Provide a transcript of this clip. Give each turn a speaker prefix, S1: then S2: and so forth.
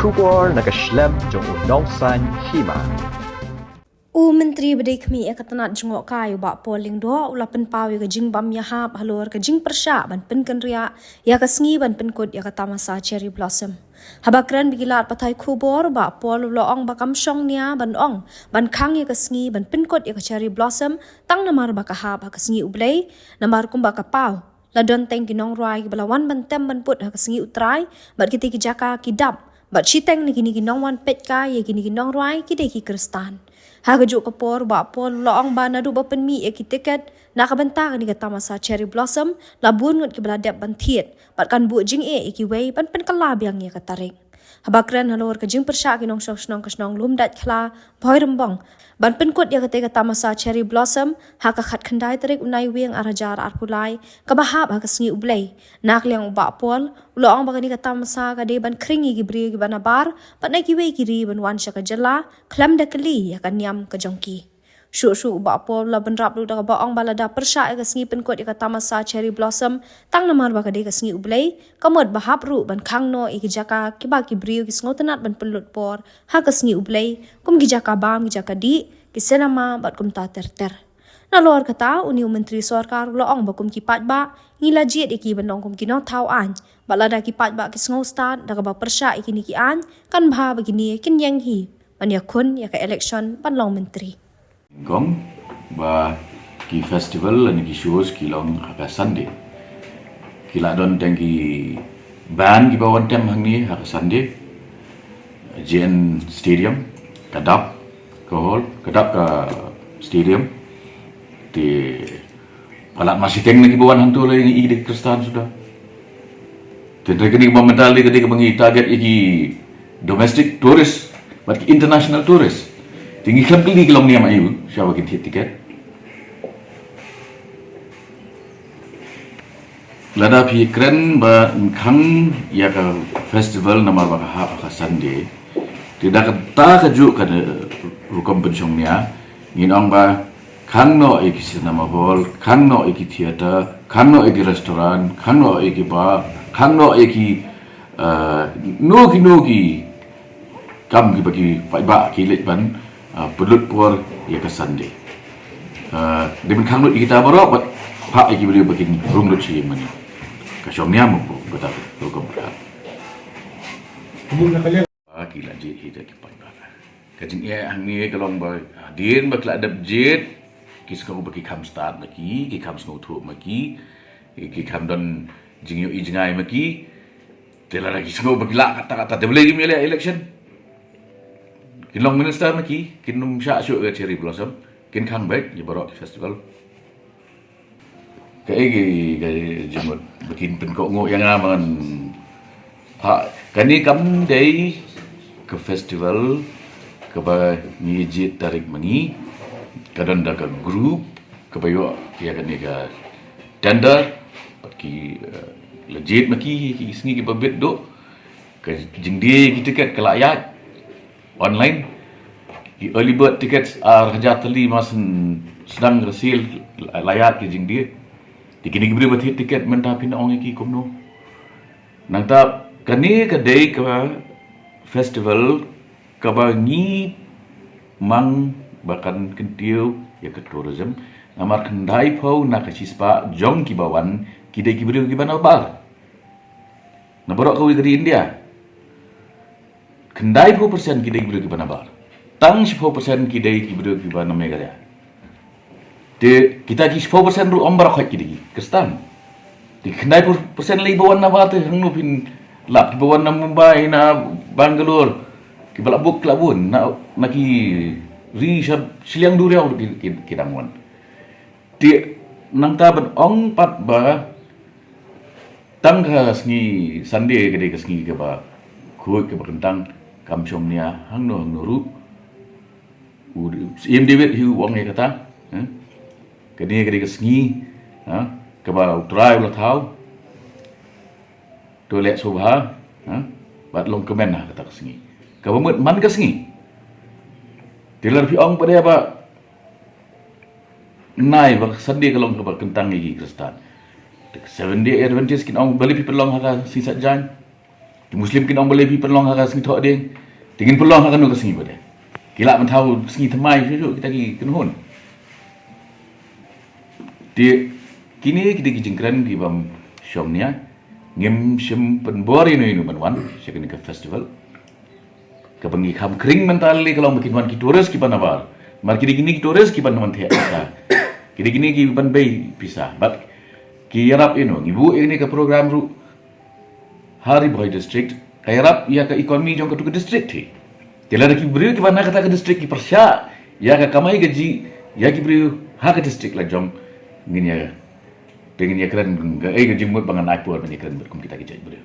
S1: Shubor nakaslem jong unongsan hima.
S2: Menteri Bedekmi katanat jengok kayu bak poling doa ulapan pau ya jing bam yahap halor ke jing persya ban penken ria ya kesngi ban penkut ya kata masa cherry blossom. Habakran bigilat patai kubor bak pol loong bakam syong nia ban ong ban kang ya kesngi ban penkut ya ke cherry blossom tang namar bakahap ha kesngi ublay namar kum bakapau. Ladon teng kinong ruai balawan ban tem ban put ha kesngi utrai bat kita ki jaka kidap bat shiteng ni kini kinong wan pet ka ya kini kinong ruai kide ki kristan. Hagajuk kapor bak pol loong ba nadu ba penmi e ki tiket nak bentar ni kata masa cherry blossom labun ngut ki beladap ban thiet bat kan bu jing e ki wei ban pen kala biang ya kataring. Habakran halor ke jing persya ki nong snong kasnong lum dat khla boy rembong ban pen kut ya kata masa cherry blossom ha ka khat khandai tarik unai weng arajar arpulai ka bahab ha kasngi ublay nak liang bak pol loong ba ni kata masa ka de ban kringi ki bri ki banabar pat nai ki wei ki ri ban wan sya ka jala khlam da kali ya kan nyam ka jongki shu bak pol la ban rap lu da ba ong balada persya ka sngi pen kut ya kata masa cherry blossom tang namar ba ka de ka sngi ublay kamot bahab ru ban khang no ki jaka ki ba ki bri ki sngotanat ban pelut por ha ka sngi ublay kum ki jaka bam ki jaka di ki senama bat kum ta ter nalor kata uniu menteri sarkar loong ba kum ki pat ba ngila jiet iki bandong kum ki no thau an balada ki pat ba ki sngo start da ba persya iki ni ki an kan bha ba gini kin yang hi ban ya khun ya ka election ban long menteri
S3: Gong ba ki festival ani ki shows ki long haka Sunday kila don tengki band ki bawan tem hang ni haka Sunday JN Stadium kadap ke stadium di palat masih teng lagi bawan hantu lagi ide kristan sudah tendre kini mental di ketika mengi target iki domestic tourist but international tourist tinggi kan kali kilom ni ayu siapa kita tiket lada pi keren ba khang ya ka festival nama ba ha Sunday tidak kata kejuk kan rukom pensiongnya nginong ba khang no iki nama hall khang no iki theater khang no iki restoran khang no iki bar khang no iki noki kam ki bagi ba ki let ban pelut por ya ka Sunday demen khang no kita barok pak iki beli bagi rung lut si mani ka syongnya mo betul rukom berat kila jit hida ki pai ba kajing ya hang ni kalong ba din ba kla adap jit ki skau ba ki kham start maki ki kham skau thu maki ki kham don jing yo i jingai maki tela lagi skau ba kila kata de boleh mi election kin long minister maki kin num sya syu ke cherry blossom kin khang baik je barok festival cái jemut bikin penkok ngok yang aman ha kani kam dei ke festival ke ba ngijit tarik mengi kadang da ke group ke bayo ya kan ka tender ki legit maki ki sengi ki babet do ke jingdi ki tiket ke layak online ki early bird tickets harga tali masen sedang resil layak ki jingdi dikini ki beri tiket menta pin ong ki kumno nang ta kani ka dei ka festival kabangi mang bahkan kentiu ya ke tourism namar kendai pau nak sispa jong ki bawan kidai ki beri ki bana bar na borok ka di India kendai 10% kidai ki beri ki bana bar tang 10% kidai ki beri ki bana megara de kita ki 10% ru ombar khot kidai kristan di kendai 10% lagi bawan na ba te hang pin lap bawan na Mumbai na Bangalore ki balak buk labun na ki ri siliang duriau ki dangwan ti nang ta ban ong pat ba tang ka sngi Sunday ke de ka sngi ke ba khoi ke bentang kam chom nia hang no ru im David hu wong ne kata ke de ka sngi ke ba utrai ulah thau toilet subha bat long kemen na kata sngi ka bamut man ka sngi tilar pi ong pada ba nai ba Sunday kalong ka ba kentang gi kristan 7 day Adventist kin ong bali pi pelong haka sisat jan Ki Muslim kin ong boleh pi penlong haka sengi tok ding. Tingin penlong haka nu ke sengi bade. Kila man tahu sengi temai syuk kita ki kenuhun. Di kini kita kijengkran ki bam syomnia ngem syem penbori no inu banwan syakini ke festival. Ke bengi kham kring mentali kalau makin wan ki tourist ki panawar. Mar kini ki tourist ki pan man thia bisa. Kini ki pan bay bisa. But ki yarap ngibu ini ke program ru hari boy district kayarap ya ke ekonomi jong ke district thi. Kila ki beri ki mana kata ke district ki persya ya ke kamai gaji ya ki beri ha ke district la jong ngin ya dengan ya keren gaji mut bangan naik puar banyak keren berkum kita ki jai beri.